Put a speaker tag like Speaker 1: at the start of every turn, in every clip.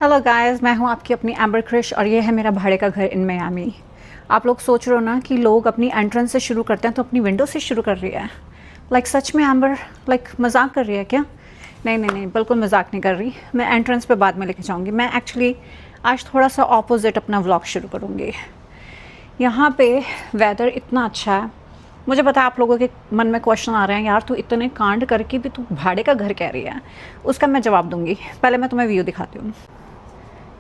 Speaker 1: Hello guys, मैं हूं आपकी अपनी एम्बर क्रिश और ये है मेरा भाड़े का घर इन मियामी। आप लोग सोच रहे हो ना कि लोग अपनी एंट्रेंस से शुरू करते हैं तो अपनी विंडो से शुरू कर रही है। सच में एम्बर मजाक कर रही है क्या? नहीं नहीं नहीं, बिल्कुल मजाक नहीं कर रही। मैं एंट्रेंस पे बाद में लेके जाऊंगी। मैं एक्चुअली आज थोड़ा सा ऑपोजिट अपना व्लॉग शुरू करूँगी। यहाँ पे वेदर इतना अच्छा है। मुझे पता है आप लोगों के मन में क्वेश्चन आ रहे हैं, यार तू इतने कांड करके भी तू भाड़े का घर कह रही है। उसका मैं जवाब दूंगी। पहले मैं तुम्हें व्यू दिखाती हूँ।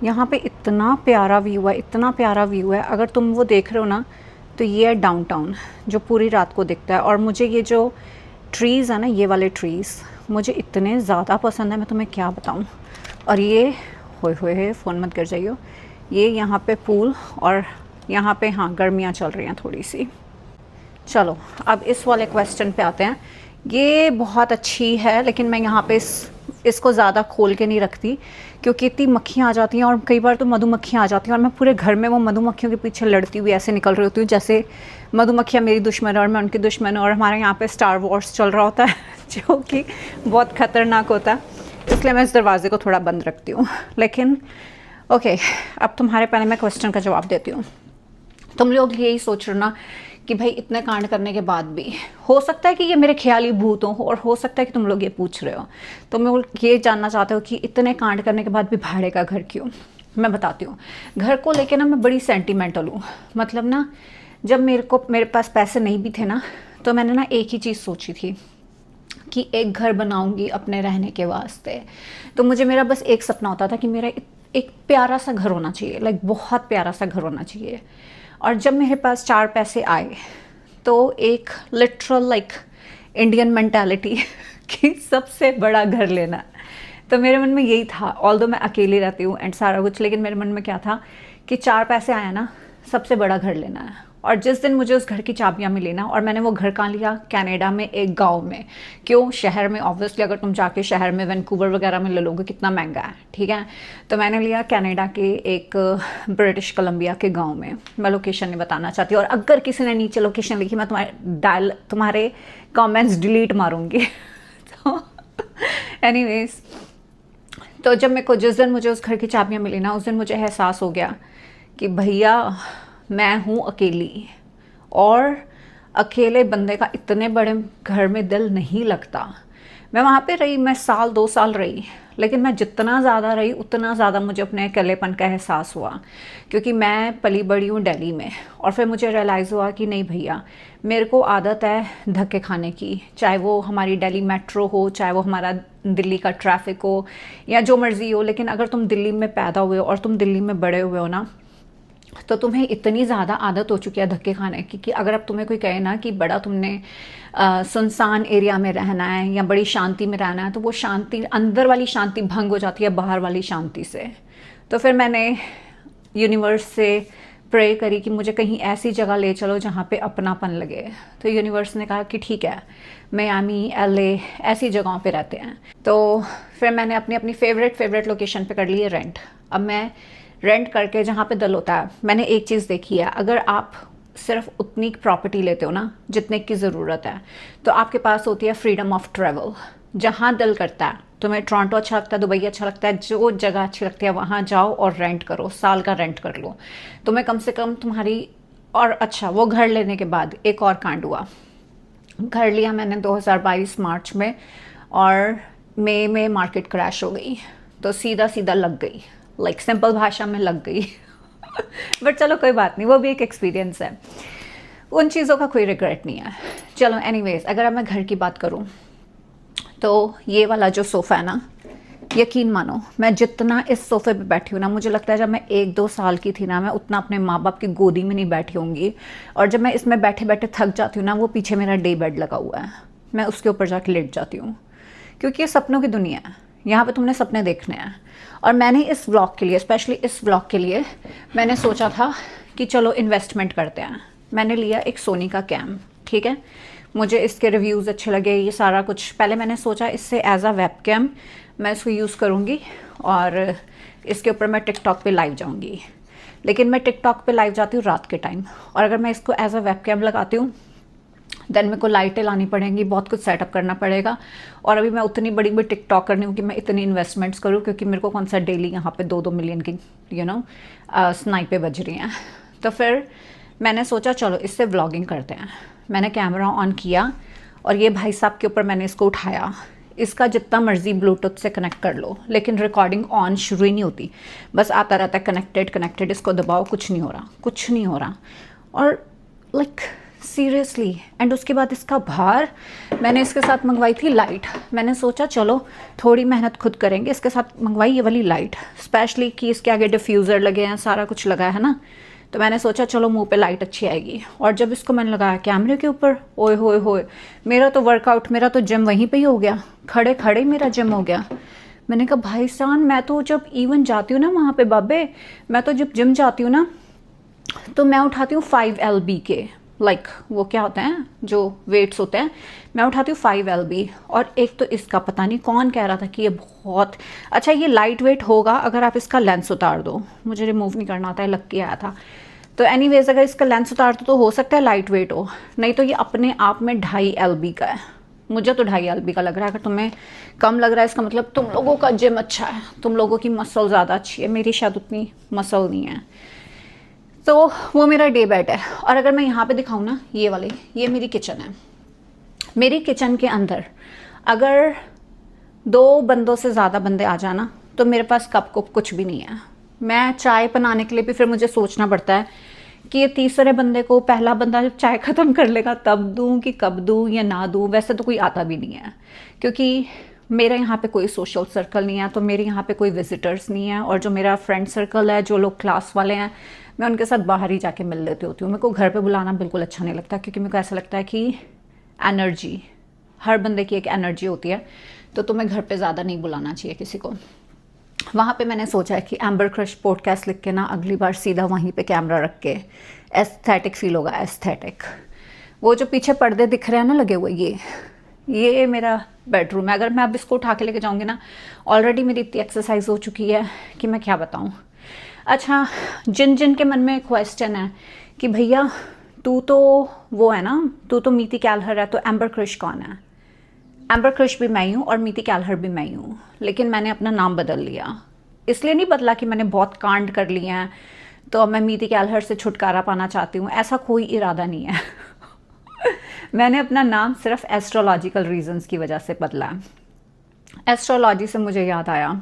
Speaker 1: यहाँ पे इतना प्यारा व्यू है, इतना प्यारा व्यू है। अगर तुम वो देख रहे हो ना तो ये है डाउनटाउन जो पूरी रात को दिखता है। और मुझे ये जो ट्रीज़ है ना, ये वाले ट्रीज़ मुझे इतने ज़्यादा पसंद है, मैं तुम्हें क्या बताऊँ। और ये होए फ़ोन मत कर जाइयो। ये यहाँ पे पूल और यहाँ पे हाँ गर्मियाँ चल रही हैं थोड़ी सी। चलो अब इस वाले क्वेश्चन पे आते हैं। ये बहुत अच्छी है लेकिन मैं यहाँ पे इसको ज़्यादा खोल के नहीं रखती क्योंकि इतनी मक्खियाँ आ जाती हैं और कई बार तो मधुमक्खियाँ आ जाती हैं और मैं पूरे घर में वो मधुमक्खियों के पीछे लड़ती हुई ऐसे निकल रही होती हूँ जैसे मधुमक्खियाँ मेरी दुश्मन है और मैं उनकी दुश्मन हूँ। और हमारे यहाँ पे स्टार वॉर्स चल रहा होता है जो कि बहुत ख़तरनाक होता है, इसलिए मैं इस दरवाजे को थोड़ा बंद रखती हूँ। लेकिन ओके, अब तुम्हारे पहले मैं क्वेश्चन का जवाब देती हूँ। तुम लोग यही सोच रहे हो ना कि भाई इतने कांड करने के बाद भी हो सकता है कि ये मेरे ख्याली भूत हो और हो सकता है कि तुम लोग ये पूछ रहे हो, तुम लोग ये जानना चाहते हो कि इतने कांड करने के बाद भी भाड़े का घर क्यों। मैं बताती हूँ। घर को लेके ना मैं बड़ी सेंटिमेंटल हूँ। मतलब ना जब मेरे पास पैसे नहीं भी थे ना तो मैंने ना एक ही चीज़ सोची थी कि एक घर बनाऊंगी अपने रहने के वास्ते। तो मुझे मेरा बस एक सपना होता था कि मेरा एक प्यारा सा घर होना चाहिए, बहुत प्यारा सा घर होना चाहिए। और जब मेरे पास 4 पैसे आए तो एक लिटरल इंडियन मेंटालिटी कि सबसे बड़ा घर लेना। तो मेरे मन में यही था, ऑल्दो मैं अकेली रहती हूँ एंड सारा कुछ, लेकिन मेरे मन में क्या था कि 4 पैसे आया ना, सबसे बड़ा घर लेना है। और जिस दिन मुझे उस घर की चाबियाँ मिली ना, और मैंने वो घर कहाँ लिया, कनाडा में एक गांव में। क्यों, शहर में ऑब्वियसली अगर तुम जाके शहर में वैंकूवर वगैरह में ले लोगे कितना महंगा है, ठीक है। तो मैंने लिया कनाडा के एक ब्रिटिश कोलंबिया के गांव में। मैं लोकेशन नहीं बताना चाहती और अगर किसी ने नीचे लोकेशन लिखी मैं तुम्हारे कमेंट्स डिलीट मारूंगी तो एनीवेज, तो जब मेरे को जिस दिन मुझे उस घर की चाबियाँ मिली ना, उस दिन मुझे एहसास हो गया कि भैया मैं हूँ अकेली और अकेले बंदे का इतने बड़े घर में दिल नहीं लगता। मैं वहाँ पे रही, मैं 1-2 साल रही, लेकिन मैं जितना ज़्यादा रही उतना ज़्यादा मुझे अपने अकेलेपन का एहसास हुआ क्योंकि मैं पली बड़ी हूँ दिल्ली में। और फिर मुझे रियलाइज़ हुआ कि नहीं भैया, मेरे को आदत है धक्के खाने की, चाहे वो हमारी दिल्ली मेट्रो हो, चाहे वो हमारा दिल्ली का ट्रैफिक हो या जो मर्ज़ी हो। लेकिन अगर तुम दिल्ली में पैदा हुए हो और तुम दिल्ली में बड़े हुए हो ना, तो तुम्हें इतनी ज़्यादा आदत हो चुकी है धक्के खाने की कि अगर अब तुम्हें कोई कहे ना कि बड़ा तुमने सुनसान एरिया में रहना है या बड़ी शांति में रहना है, तो वो शांति, अंदर वाली शांति भंग हो जाती है बाहर वाली शांति से। तो फिर मैंने यूनिवर्स से प्रे करी कि मुझे कहीं ऐसी जगह ले चलो जहाँ पे अपनापन लगे। तो यूनिवर्स ने कहा कि ठीक है, मियामी, LA ऐसी जगहों पे रहते हैं। तो फिर मैंने अपनी अपनी फेवरेट लोकेशन पे कर ली है रेंट। अब मैं रेंट करके जहाँ पे दिल होता है, मैंने एक चीज़ देखी है, अगर आप सिर्फ उतनी प्रॉपर्टी लेते हो ना जितने की ज़रूरत है, तो आपके पास होती है फ्रीडम ऑफ ट्रैवल। जहाँ दिल करता है, तुम्हें टोरंटो अच्छा लगता है, दुबई अच्छा लगता है, जो जगह अच्छी लगती है वहाँ जाओ और रेंट करो, साल का रेंट कर लो। तुम्हें कम से कम तुम्हारी, और अच्छा वो घर लेने के बाद एक और कांड हुआ। घर लिया मैंने 2022 मार्च में और मई में मार्केट क्रैश हो गई, तो सीधा लग गई, सिंपल भाषा में लग गई बट चलो कोई बात नहीं, वो भी एक एक्सपीरियंस है, उन चीज़ों का कोई रिग्रेट नहीं है। चलो एनीवेज, अगर अब मैं घर की बात करूं तो ये वाला जो सोफ़ा है ना, यकीन मानो मैं जितना इस सोफ़े पे बैठी हूँ ना, मुझे लगता है जब मैं 1-2 साल की थी ना, मैं उतना अपने माँ बाप की गोदी में नहीं बैठी होंगी। और जब मैं इसमें बैठे बैठे थक जाती हूँ ना, वो पीछे मेरा डे बेड लगा हुआ है, मैं उसके ऊपर जाके लेट जाती हूँ क्योंकि ये सपनों की दुनिया है, यहाँ पे तुमने सपने देखने हैं। और मैंने इस व्लॉग के लिए, स्पेशली इस व्लॉग के लिए, मैंने सोचा था कि चलो इन्वेस्टमेंट करते हैं। मैंने लिया एक सोनी का कैम, ठीक है। मुझे इसके रिव्यूज़ अच्छे लगे, ये सारा कुछ। पहले मैंने सोचा इससे एज अ वेब कैम मैं इसको यूज़ करूँगी और इसके ऊपर मैं टिकटॉक पे लाइव जाऊँगी। लेकिन मैं टिकटॉक पे लाइव जाती हूँ रात के टाइम, और अगर मैं इसको एज अ वेब कैम लगाती हूँ देन मेरे को लाइटें लानी पड़ेंगी, बहुत कुछ सेटअप करना पड़ेगा। और अभी मैं उतनी बड़ी बड़ी टिकटॉकर नहीं हूँ कि मैं इतनी इन्वेस्टमेंट्स करूँ, क्योंकि मेरे को कौन सा डेली यहाँ पे 2-2 मिलियन की स्नाइपें बज रही हैं। तो फिर मैंने सोचा चलो इससे व्लॉगिंग करते हैं। मैंने कैमरा ऑन किया और ये भाई साहब के ऊपर मैंने इसको उठाया। इसका जितना मर्जी ब्लूटूथ से कनेक्ट कर लो, लेकिन रिकॉर्डिंग ऑन शुरू ही नहीं होती, बस आता रहता है कनेक्टेड कनेक्टेड। इसको दबाओ, कुछ नहीं हो रहा, कुछ नहीं हो रहा। और लाइक सीरियसली। एंड उसके बाद इसका बाहर मैंने इसके साथ मंगवाई थी लाइट। मैंने सोचा चलो थोड़ी मेहनत खुद करेंगे, इसके साथ मंगवाई ये वाली लाइट स्पेशली कि इसके आगे डिफ्यूज़र लगे हैं, सारा कुछ लगा है ना। तो मैंने सोचा चलो मुंह पे लाइट अच्छी आएगी। और जब इसको मैंने लगाया कैमरे के ऊपर, ओए होए होए, मेरा तो वर्कआउट, मेरा तो जिम वहीं पे ही हो गया, खड़े खड़े मेरा जिम हो गया। मैंने कहा भाई साहब, मैं तो जब इवन जाती हूँ ना वहाँ पे बाबे, मैं तो जब जिम जाती हूँ ना तो मैं उठाती हूँ 5 LB के, लाइक वो क्या होते हैं जो वेट्स होते हैं, मैं उठाती हूँ 5 LB। और एक तो इसका पता नहीं कौन कह रहा था कि ये बहुत अच्छा, ये लाइट वेट होगा अगर आप इसका लेंस उतार दो। मुझे रिमूव नहीं करना आता है, लग के आया था। तो एनीवेज अगर इसका लेंस उतार दो तो हो सकता है लाइट वेट हो, नहीं तो ये अपने आप में 2.5 LB का है। मुझे तो 2.5 LB का लग रहा है। अगर तुम्हें कम लग रहा है इसका मतलब तुम लोगों का जिम अच्छा है, तुम लोगों की मसल ज़्यादा अच्छी है, मेरी शायद उतनी मसल नहीं है। तो वो मेरा डे बेड है। और अगर मैं यहाँ पे दिखाऊँ ना, ये वाले, ये मेरी किचन है। मेरी किचन के अंदर अगर 2 बंदों से ज़्यादा बंदे आ जाना तो मेरे पास कप को कुछ भी नहीं है। मैं चाय बनाने के लिए भी फिर मुझे सोचना पड़ता है कि ये तीसरे बंदे को, पहला बंदा जब चाय ख़त्म कर लेगा तब दूँ कि कब दूँ या ना दूँ। वैसे तो कोई आता भी नहीं है, क्योंकि मेरे यहाँ पे कोई सोशल सर्कल नहीं है, तो मेरे यहाँ पे कोई विजिटर्स नहीं है। और जो मेरा फ्रेंड सर्कल है, जो लोग क्लास वाले हैं, मैं उनके साथ बाहर ही जाके मिल लेती होती हूँ। मेरे को घर पे बुलाना बिल्कुल अच्छा नहीं लगता, क्योंकि मेरे को ऐसा लगता है कि एनर्जी, हर बंदे की एक एनर्जी होती है, तो तुम्हें घर पे ज़्यादा नहीं बुलाना चाहिए किसी को। वहाँ पे मैंने सोचा है कि एम्बर क्रश पॉडकास्ट लिख के ना अगली बार सीधा वहीं पे कैमरा रख के, एस्थेटिक फील होगा, एस्थेटिक। वो जो पीछे पर्दे दिख रहे हैं ना लगे हुए, ये मेरा बेडरूम है। अगर मैं अब इसको उठा के लेके जाऊँगी ना, ऑलरेडी मेरी इतनी एक्सरसाइज हो चुकी है कि मैं क्या बताऊँ। अच्छा, जिन जिन के मन में क्वेश्चन है कि भैया तू तो वो है ना, तू तो मीती कैलहर है, तो एम्बर क्रश कौन है? एम्बर क्रश भी मैं ही हूँ और मीती कैलहर भी मैं ही हूँ, लेकिन मैंने अपना नाम बदल लिया। इसलिए नहीं बदला कि मैंने बहुत कांड कर लिए हैं तो मैं मीती कैलहर से छुटकारा पाना चाहती हूँ, ऐसा कोई इरादा नहीं है। मैंने अपना नाम सिर्फ एस्ट्रोलॉजिकल रीजंस की वजह से बदला। एस्ट्रोलॉजी से मुझे याद आया,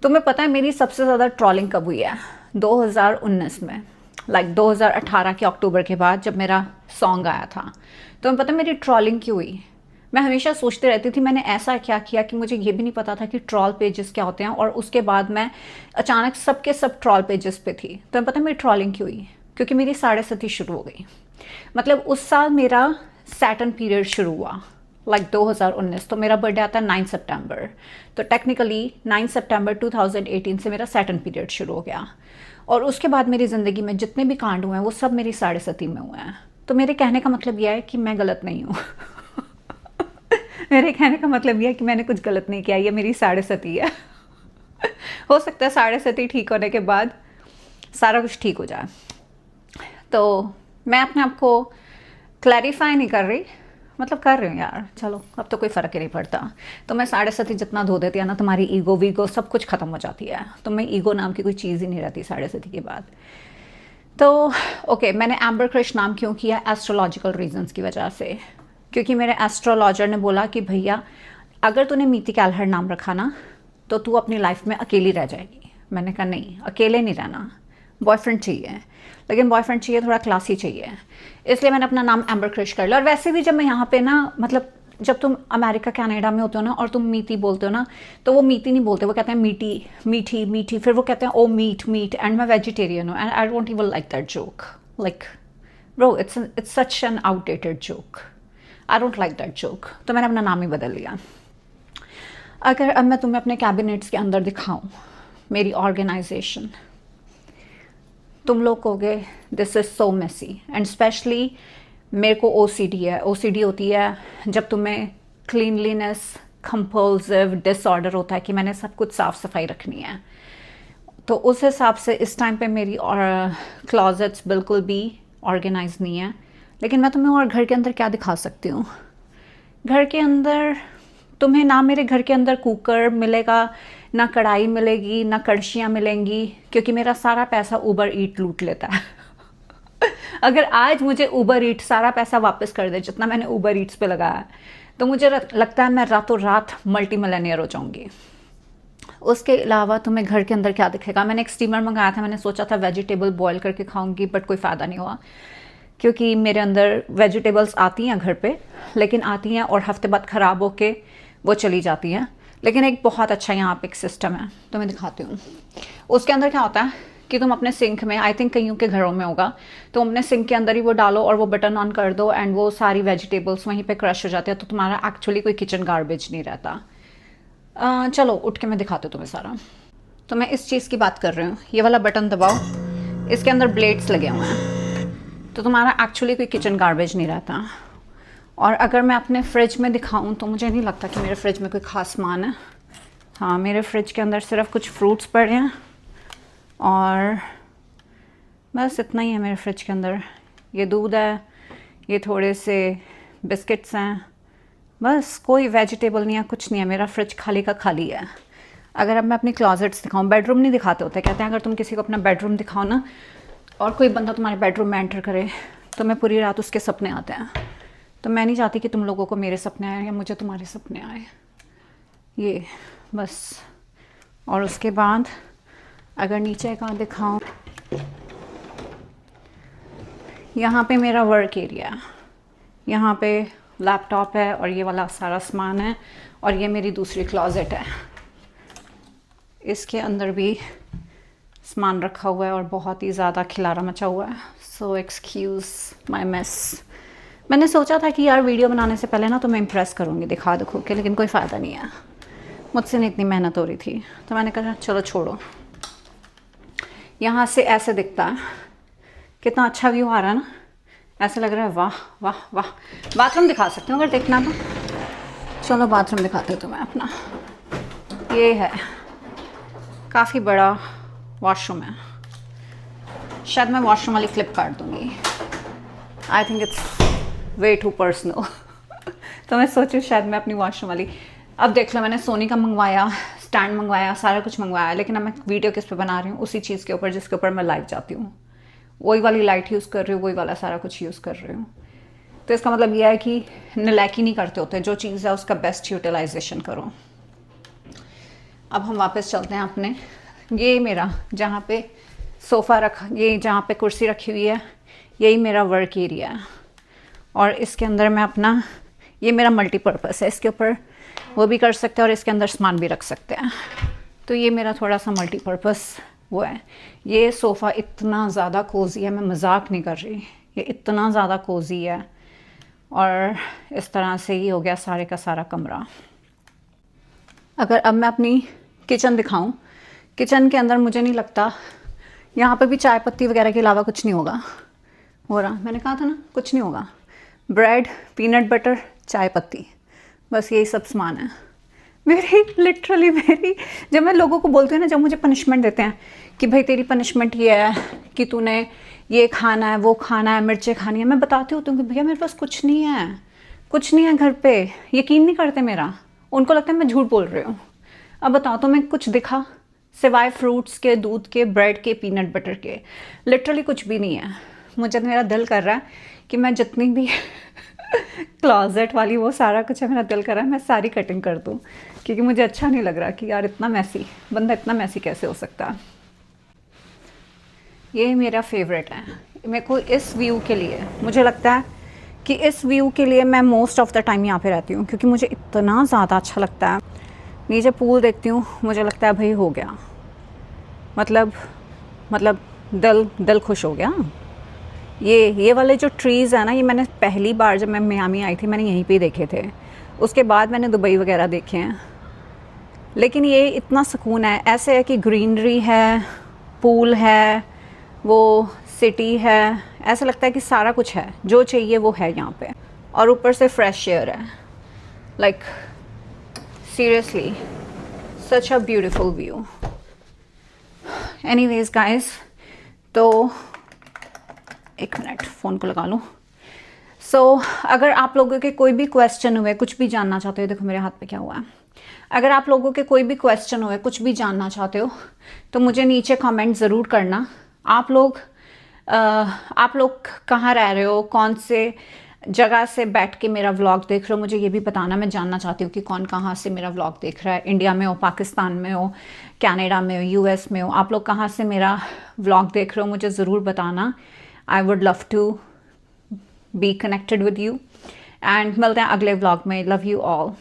Speaker 1: तुम्हें पता है मेरी सबसे ज़्यादा ट्रॉलिंग कब हुई है? 2019 में, लाइक 2018 के अक्टूबर के बाद जब मेरा सॉन्ग आया था। तुम्हें पता है मेरी ट्रॉलिंग क्यों हुई? मैं हमेशा सोचती रहती थी मैंने ऐसा क्या किया कि मुझे ये भी नहीं पता था कि ट्रॉल पेजेस क्या होते हैं। और उसके बाद मैं अचानक सबके सब ट्रॉल पेजेस पे थी। तुम्हें पता है मेरी ट्रॉलिंग क्यों हुई? क्योंकि मेरी 7.5 शुरू हो गई। मतलब उस साल मेरा सैटर्न पीरियड शुरू हुआ, लाइक 2019। तो मेरा बर्थडे आता है 9 सितंबर, तो टेक्निकली 9 सितंबर 2018 से मेरा सैटर्न पीरियड शुरू हो गया। और उसके बाद मेरी ज़िंदगी में जितने भी कांड हुए हैं वो सब मेरी 7.5 में हुए हैं। तो मेरे कहने का मतलब यह है कि मैं गलत नहीं हूँ। मेरे कहने का मतलब यह है कि मैंने कुछ गलत नहीं किया, ये मेरी 7.5 है। हो सकता है 7.5 ठीक होने के बाद सारा कुछ ठीक हो जाए। तो मैं अपने आप को क्लैरिफाई नहीं कर रही, मतलब कर रही हूँ यार, चलो अब तो कोई फ़र्क ही नहीं पड़ता। तो मैं 7.5 जितना धो देती है ना, तुम्हारी ईगो वीगो सब कुछ ख़त्म हो जाती है। तो मैं ईगो नाम की कोई चीज़ ही नहीं रहती 7.5 के बाद। तो ओके, मैंने एम्बर क्रश नाम क्यों किया? एस्ट्रोलॉजिकल रीजंस की वजह से। क्योंकि मेरे एस्ट्रोलॉजर ने बोला कि भैया अगर तूने मीती कैलहर नाम रखा ना तो तू अपनी लाइफ में अकेली रह जाएगी। मैंने कहा नहीं, अकेले नहीं रहना, बॉयफ्रेंड चाहिए, लेकिन बॉयफ्रेंड चाहिए थोड़ा क्लासी चाहिए। इसलिए मैंने अपना नाम एम्बर क्रश कर लिया। और वैसे भी जब मैं यहाँ पे ना, मतलब जब तुम अमेरिका कनाडा में होते हो ना और तुम मीती बोलते हो ना, तो वो मीती नहीं बोलते, वो कहते हैं मीठी मीठी मीठी, फिर वो कहते हैं ओ मीट मीट। एंड मैं वेजिटेरियन हूँ and I don't even like that joke. Like bro, it's such an outdated joke, I don't like that joke. तो मैंने अपना नाम ही बदल लिया। अगर अब मैं तुम्हें अपने कैबिनेट्स के अंदर दिखाऊं मेरी ऑर्गेनाइजेशन, तुम लोग कहोगे this is so messy. And specially मेरे को ओसीडी है। ओसीडी होती है जब तुम्हें क्लीनलीनेस कंपल्सिव डिसऑर्डर होता है कि मैंने सब कुछ साफ़ सफाई रखनी है। तो उस हिसाब से इस टाइम पे मेरी क्लॉजेट्स बिल्कुल भी ऑर्गेनाइज नहीं है। लेकिन मैं तुम्हें और घर के अंदर क्या दिखा सकती हूँ। घर के अंदर तुम्हें ना मेरे घर के अंदर कुकर मिलेगा, ना कढ़ाई मिलेगी, ना कड़छियाँ मिलेंगी, क्योंकि मेरा सारा पैसा उबर ईट लूट लेता है। अगर आज मुझे उबर ईट सारा पैसा वापस कर दे जितना मैंने उबर ईट्स पे लगाया, तो मुझे लगता है मैं रातों रात मल्टी मिलियनियर हो जाऊंगी। उसके अलावा तुम्हें घर के अंदर क्या दिखेगा। मैंने एक स्टीमर मंगाया था, मैंने सोचा था वेजिटेबल बॉईल करके खाऊंगी, बट कोई फ़ायदा नहीं हुआ, क्योंकि मेरे अंदर वेजिटेबल्स आती हैं घर पे, लेकिन आती हैं और हफ्ते बाद ख़राब होके वो चली जाती हैं। लेकिन एक बहुत अच्छा यहाँ पे एक सिस्टम है, तो मैं दिखाती हूँ। उसके अंदर क्या होता है कि तुम अपने सिंक में, आई थिंक कईयों के घरों में होगा, तो अपने सिंक के अंदर ही वो डालो और वो बटन ऑन कर दो एंड वो सारी वेजिटेबल्स वहीं पे क्रश हो जाती है, तो तुम्हारा एक्चुअली कोई किचन गार्बेज नहीं रहता। चलो उठ के मैं दिखाती हूँ तुम्हें सारा। तो मैं इस चीज़ की बात कर रही हूँ, ये वाला बटन दबाओ, इसके अंदर ब्लेड्स लगे हुए हैं, तो तुम्हारा एक्चुअली कोई किचन गार्बेज नहीं रहता। और अगर मैं अपने फ्रिज में दिखाऊं तो मुझे नहीं लगता कि मेरे फ्रिज में कोई ख़ास सामान है। हाँ, मेरे फ्रिज के अंदर सिर्फ कुछ फ्रूट्स पड़े हैं और बस इतना ही है मेरे फ्रिज के अंदर। ये दूध है, ये थोड़े से बिस्किट्स हैं, बस कोई वेजिटेबल नहीं है, कुछ नहीं है। मेरा फ्रिज खाली का खाली है। अगर अब मैं अपनी क्लॉजेट्स दिखाऊं, बेडरूम नहीं दिखाते होते, कहते हैं अगर तुम किसी को अपना बेडरूम दिखाओ ना और कोई बंदा तुम्हारे बेडरूम में एंटर करे तो मैं पूरी रात उसके सपने आते हैं। तो मैं नहीं चाहती कि तुम लोगों को मेरे सपने आए या मुझे तुम्हारे सपने आए, ये बस। और उसके बाद अगर नीचे का दिखाऊं, यहाँ पे मेरा वर्क एरिया है, यहाँ पे लैपटॉप है और ये वाला सारा सामान है, और ये मेरी दूसरी क्लॉजेट है, इसके अंदर भी सामान रखा हुआ है और बहुत ही ज़्यादा खिलारा मचा हुआ है। सो एक्सक्यूज़ माय मेस। मैंने सोचा था कि यार वीडियो बनाने से पहले ना तो मैं इम्प्रेस करूँगी दिखा दिखो के, लेकिन कोई फ़ायदा नहीं है, मुझसे नहीं इतनी मेहनत हो रही थी, तो मैंने कहा चलो छोड़ो। यहाँ से ऐसे दिखता है, कितना अच्छा व्यू आ रहा है ना, ऐसे लग रहा है वाह वाह वाह। बाथरूम दिखा सकती हूँ अगर देखना तो, चलो बाथरूम दिखाते हो तुम्हें अपना। ये है, काफ़ी बड़ा वॉशरूम है, शायद मैं वॉशरूम वाली क्लिप काट दूँगी, I think it's way too personal. तो मैं सोचूँ शायद मैं अपनी वॉशरूम वाली, अब देख लो मैंने सोनी का मंगवाया, स्टैंड मंगवाया, सारा कुछ मंगवाया, लेकिन अब मैं वीडियो किस पे बना रही हूँ, उसी चीज़ के ऊपर जिसके ऊपर मैं लाइव जाती हूँ, वही वाली लाइट यूज़ कर रही हूँ, वही वाला सारा कुछ यूज़ कर रही हूँ। तो इसका मतलब यह है कि नलायकी नहीं करते होते, जो चीज़ है उसका बेस्ट यूटिलाइजेशन करो। अब हम वापस चलते हैं अपने, ये मेरा जहाँ पे सोफ़ा रखा, ये जहाँ पे कुर्सी रखी हुई है, यही मेरा वर्क एरिया है। और इसके अंदर मैं अपना, ये मेरा मल्टीपर्पज़ है, इसके ऊपर वो भी कर सकते हैं और इसके अंदर सामान भी रख सकते हैं। तो ये मेरा थोड़ा सा मल्टीपर्पज़ वो है। ये सोफ़ा इतना ज़्यादा कोज़ी है, मैं मजाक नहीं कर रही, ये इतना ज़्यादा कोज़ी है। और इस तरह से ही हो गया सारे का सारा कमरा। अगर अब मैं अपनी किचन दिखाऊं, किचन के अंदर मुझे नहीं लगता, यहाँ पे भी चाय पत्ती वगैरह के अलावा कुछ नहीं होगा हो रहा, मैंने कहा था ना कुछ नहीं होगा। ब्रेड, पीनट बटर, चाय पत्ती, बस यही सब सामान है। मेरी लिटरली मेरी, जब मैं लोगों को बोलती हूँ ना, जब मुझे पनिशमेंट देते हैं कि भाई तेरी पनिशमेंट ये है कि तूने ये खाना है, वो खाना है, मिर्चें खानी है, मैं बताती हूँ कि भैया मेरे पास कुछ नहीं है, कुछ नहीं है घर पे। यकीन नहीं करते मेरा, उनको लगता है मैं झूठ बोल रही हूँ। अब बताओ तो मैं कुछ दिखा सिवाय फ्रूट्स के, दूध के, ब्रेड के, पीनट बटर के, लिटरली कुछ भी नहीं है। मुझे मेरा दिल कर रहा है कि मैं जितनी भी क्लॉजेट वाली वो सारा कुछ है, मेरा दिल कर रहा है मैं सारी कटिंग कर दूँ, क्योंकि मुझे अच्छा नहीं लग रहा कि यार इतना मैसी बंदा, इतना मैसी कैसे हो सकता है। ये मेरा फेवरेट है, मेरे को इस व्यू के लिए, मुझे लगता है कि इस व्यू के लिए मैं मोस्ट ऑफ द टाइम यहाँ पे रहती हूँ, क्योंकि मुझे इतना ज़्यादा अच्छा लगता है। नीचे पूल देखती हूँ, मुझे लगता है भाई हो गया, मतलब दिल खुश हो गया। ये वाले जो ट्रीज़ है ना, ये मैंने पहली बार जब मैं मियामी आई थी मैंने यहीं पे ही देखे थे, उसके बाद मैंने दुबई वगैरह देखे हैं। लेकिन ये इतना सुकून है, ऐसे है कि ग्रीनरी है, पूल है, वो सिटी है, ऐसा लगता है कि सारा कुछ है, जो चाहिए वो है यहाँ पे। और ऊपर से फ्रेश एयर है, like seriously such a beautiful view. Anyways guys, तो एक मिनट फ़ोन को लगा लूँ। अगर आप लोगों के कोई भी क्वेश्चन हुए, कुछ भी जानना चाहते हो, देखो मेरे हाथ पे क्या हुआ है, अगर आप लोगों के कोई भी क्वेश्चन हुए, कुछ भी जानना चाहते हो, तो मुझे नीचे कमेंट ज़रूर करना। आप लोग कहाँ रह रहे हो, कौन से जगह से बैठ के मेरा व्लॉग देख रहे हो, मुझे ये भी बताना। मैं जानना चाहती हूँ कि कौन कहाँ से मेरा व्लॉग देख रहा है। इंडिया में हो, पाकिस्तान में हो, कनाडा में हो, यूएस में हो, आप लोग कहाँ से मेरा व्लॉग देख रहे हो, मुझे ज़रूर बताना। I would love to be connected with you. And मिलते हैं अगले व्लॉग में। Love you all.